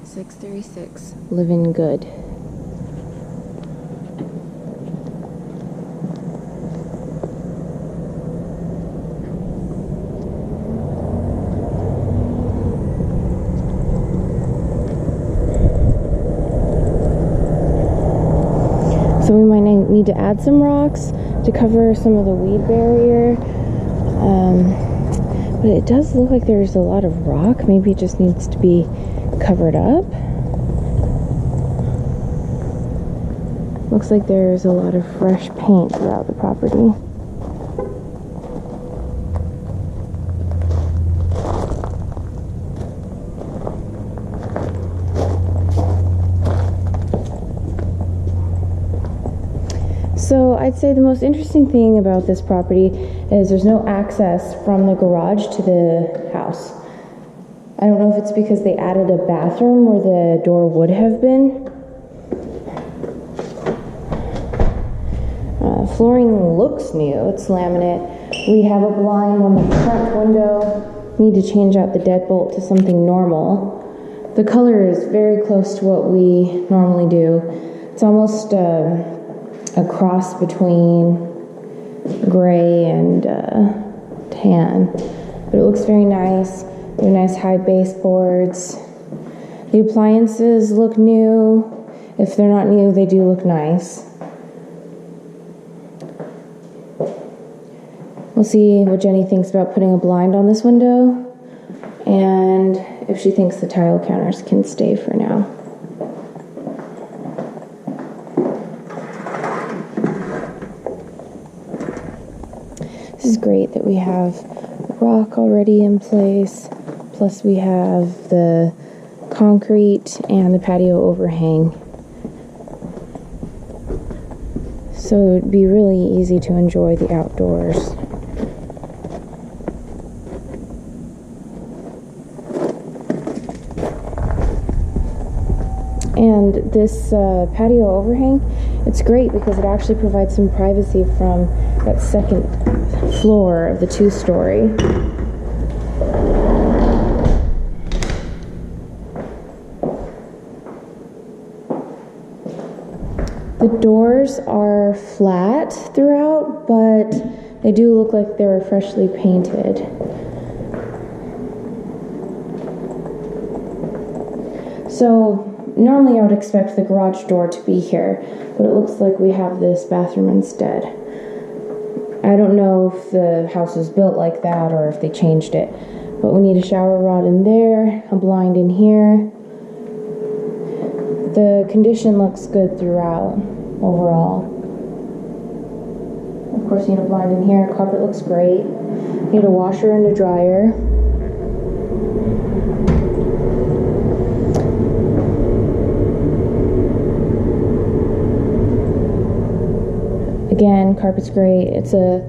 636 Livengood. So we might need to add some rocks to cover some of the weed barrier. But it does look like there's a lot of rock. Maybe it just needs to be covered up. Looks like there's a lot of fresh paint throughout the property. So I'd say the most interesting thing about this property is there's no access from the garage to the house. I don't know if it's because they added a bathroom where the door would have been. Flooring looks new, it's laminate. We have a blind on the front window. Need to change out the deadbolt to something normal. The color is very close to what we normally do. It's almost a cross between gray and tan, but it looks very nice. They have nice high baseboards. The appliances look new. If they're not new, they do look nice. We'll see what Jenny thinks about putting a blind on this window, and if she thinks the tile counters can stay for now. This is great that we have rock already in place, plus we have the concrete and the patio overhang. So it'd be really easy to enjoy the outdoors. And this patio overhang, it's great because it actually provides some privacy from that second floor of the two-story. The doors are flat throughout, but they do look like they were freshly painted. So normally I would expect the garage door to be here, but it looks like we have this bathroom instead. I don't know if the house was built like that or if they changed it, but we need a shower rod in there, a blind in here. The condition looks good throughout, overall. Of course, you need a blind in here. Carpet looks great. Need a washer and a dryer. Again, carpet's great. It's a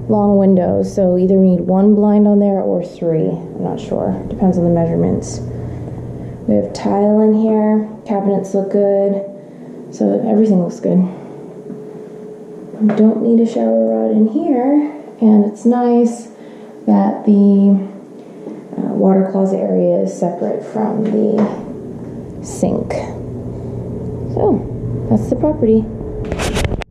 long window, so either we need one blind on there or three. I'm not sure. Depends on the measurements. We have tile in here. Cabinets look good. So everything looks good. We don't need a shower rod in here. And it's nice that the water closet area is separate from the sink. So, that's the property.